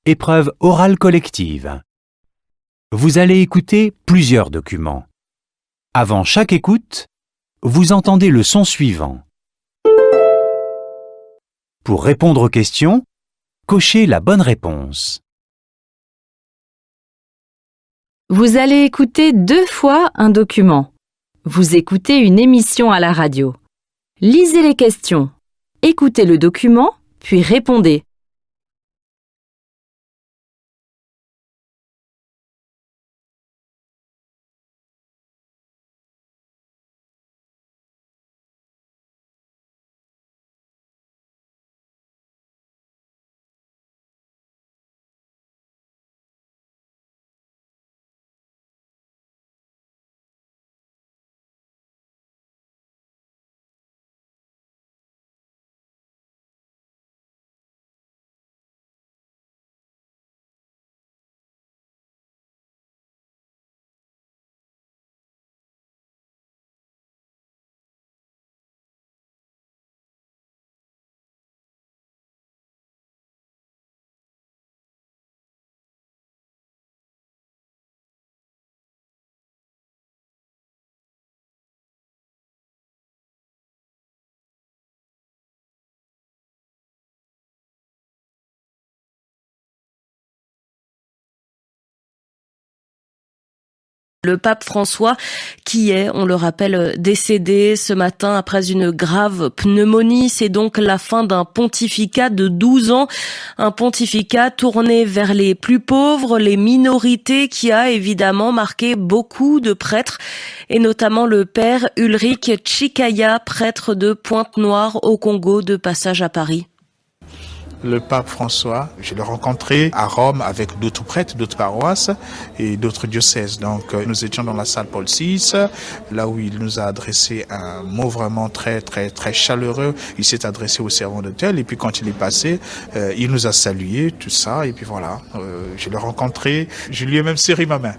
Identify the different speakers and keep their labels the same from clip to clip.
Speaker 1: Épreuve orale collective. Vous allez écouter plusieurs documents. Avant chaque écoute, vous entendez le son suivant. Pour répondre aux questions, cochez la bonne réponse.
Speaker 2: Vous allez écouter 2 fois un document. Vous écoutez une émission à la radio. Lisez les questions. Écoutez le document, puis répondez.
Speaker 3: Le pape François, qui est, on le rappelle, décédé ce matin après une grave pneumonie. C'est donc la fin d'un pontificat de 12 ans. Un pontificat tourné vers les plus pauvres, les minorités, qui a évidemment marqué beaucoup de prêtres, et notamment le père Ulrich Chikaya, prêtre de Pointe-Noire au Congo, de passage à Paris.
Speaker 4: Le pape François, je l'ai rencontré à Rome avec d'autres prêtres, d'autres paroisses et d'autres diocèses. Donc nous étions dans la salle Paul VI, là où il nous a adressé un mot vraiment très chaleureux. Il s'est adressé au servant d'hôtel et puis quand il est passé, il nous a salué, tout ça. Et puis voilà, je l'ai rencontré, je lui ai même serré ma main.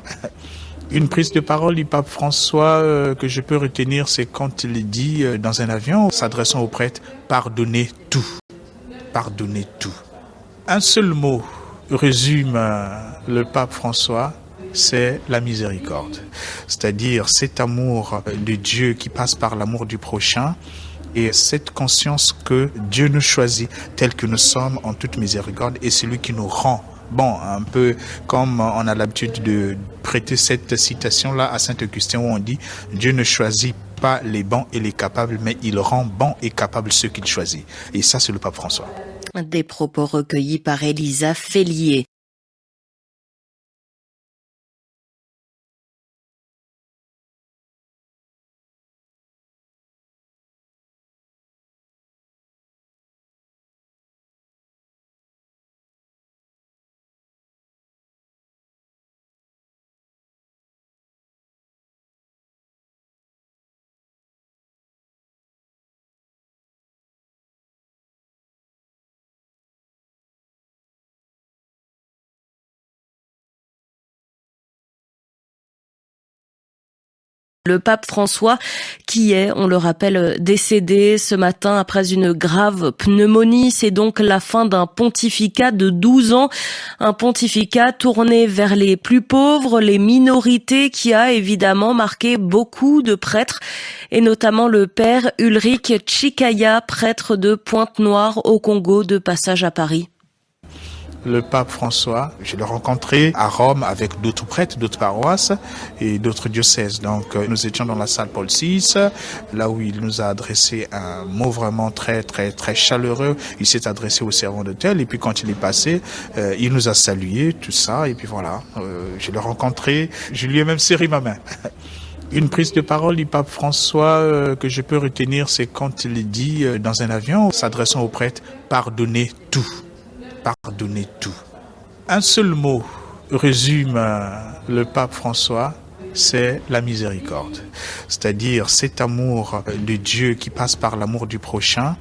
Speaker 4: Une prise de parole du pape François que je peux retenir, c'est quand il dit dans un avion, s'adressant aux prêtres, pardonnez tout. Pardonnez tout. Un seul mot résume le pape François, c'est la miséricorde. C'est-à-dire cet amour de Dieu qui passe par l'amour du prochain et cette conscience que Dieu nous choisit tel que nous sommes en toute miséricorde et c'est lui qui nous rend bon, un peu comme on a l'habitude de prêter cette citation-là à Saint-Augustin où on dit « Dieu ne choisit pas les bons et les capables, mais il rend bons et capables ceux qu'il choisit. » Et ça, c'est le pape François.
Speaker 3: Des propos recueillis par Elisa Félier. Le pape François, qui est, on le rappelle, décédé ce matin après une grave pneumonie. C'est donc la fin d'un pontificat de 12 ans. Un pontificat tourné vers les plus pauvres, les minorités, qui a évidemment marqué beaucoup de prêtres, et notamment le père Ulrich Chikaya, prêtre de Pointe-Noire au Congo, de passage à Paris.
Speaker 4: Le pape François, je l'ai rencontré à Rome avec d'autres prêtres, d'autres paroisses et d'autres diocèses. Donc nous étions dans la salle Paul VI, là où il nous a adressé un mot vraiment très chaleureux. Il s'est adressé au servant d'hôtel et puis quand il est passé, il nous a salué, tout ça. Et puis voilà, je l'ai rencontré, je lui ai même serré ma main. Une prise de parole du pape François que je peux retenir, c'est quand il dit dans un avion, s'adressant aux prêtres, pardonnez tout. Pardonnez tout. Un seul mot résume le pape François, c'est la miséricorde. C'est-à-dire cet amour de Dieu qui passe par l'amour du prochain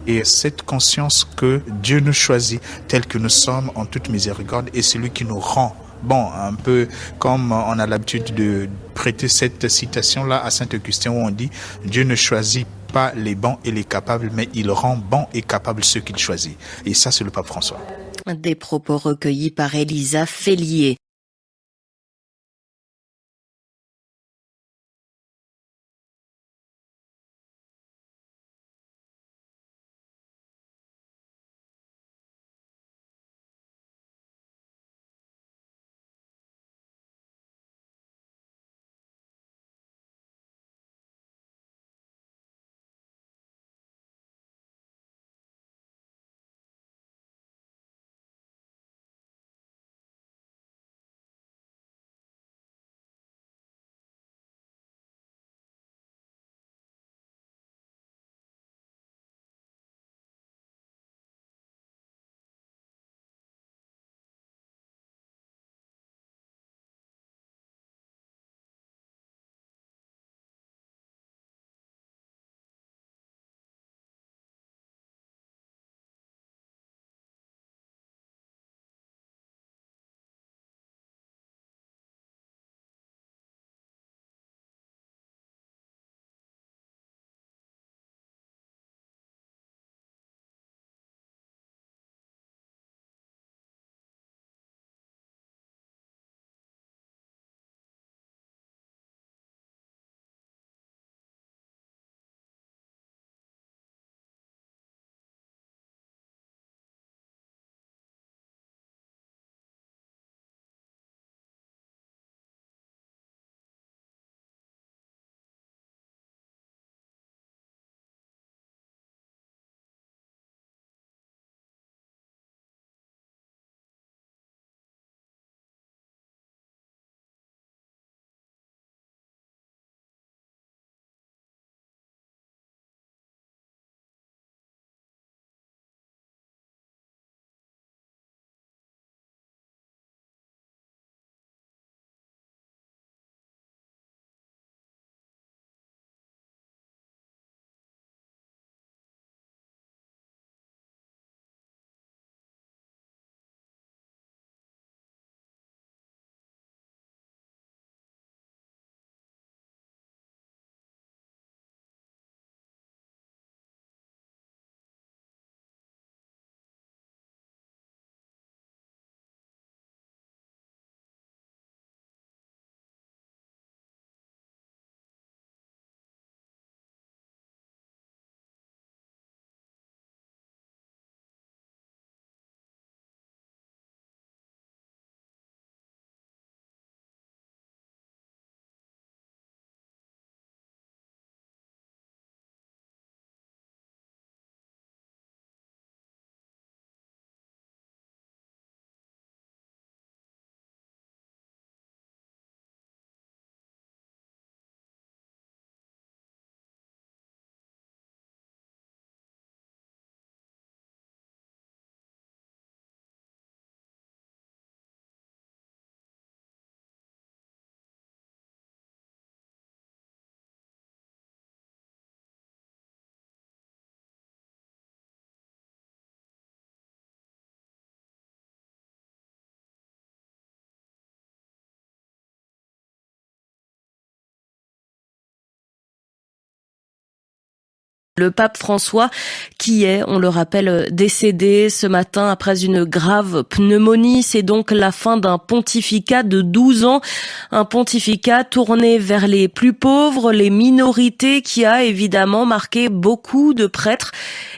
Speaker 4: et cette conscience que Dieu nous choisit tel que nous sommes en toute miséricorde et c'est lui qui nous rend. Bon, un peu comme on a l'habitude de prêter cette citation-là à Saint-Augustin où on dit « Dieu ne choisit pas les bons et les capables, mais il rend bons et capables ceux qu'il choisit. » Et ça, c'est le pape François.
Speaker 3: Des propos recueillis par Elisa Félier. Le pape François, qui est, on le rappelle, décédé ce matin après une grave pneumonie. C'est donc la fin d'un pontificat de 12 ans. Un pontificat tourné vers les plus pauvres, les minorités, qui a évidemment marqué beaucoup de prêtres,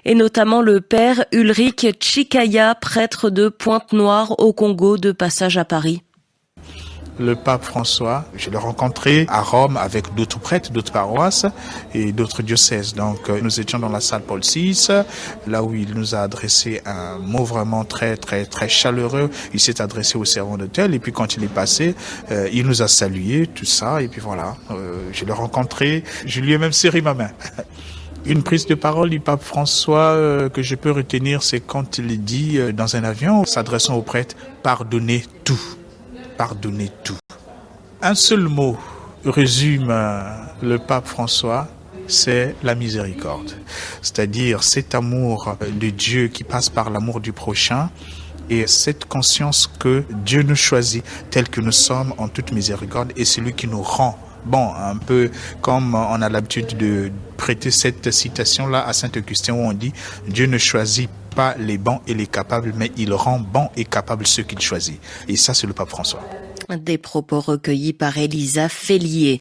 Speaker 3: et notamment le père Ulrich Chikaya, prêtre de Pointe-Noire au Congo, de passage à Paris.
Speaker 4: Le pape François, je l'ai rencontré à Rome avec d'autres prêtres, d'autres paroisses et d'autres diocèses. Donc nous étions dans la salle Paul VI, là où il nous a adressé un mot vraiment très chaleureux. Il s'est adressé au servant d'hôtel et puis quand il est passé, il nous a salué, tout ça. Et puis voilà, je l'ai rencontré, je lui ai même serré ma main. Une prise de parole du pape François que je peux retenir, c'est quand il dit dans un avion, s'adressant aux prêtres, pardonnez tout. Pardonnez tout. Un seul mot résume le pape François, c'est la miséricorde. C'est-à-dire cet amour de Dieu qui passe par l'amour du prochain et cette conscience que Dieu nous choisit tel que nous sommes en toute miséricorde et c'est lui qui nous rend Bon, un peu comme on a l'habitude de prêter cette citation-là à Saint-Augustin où on dit « Dieu ne choisit pas les bons et les capables, mais il rend bons et capables ceux qu'il choisit ». Et ça, c'est le pape François.
Speaker 3: Des propos recueillis par Elisa Félier.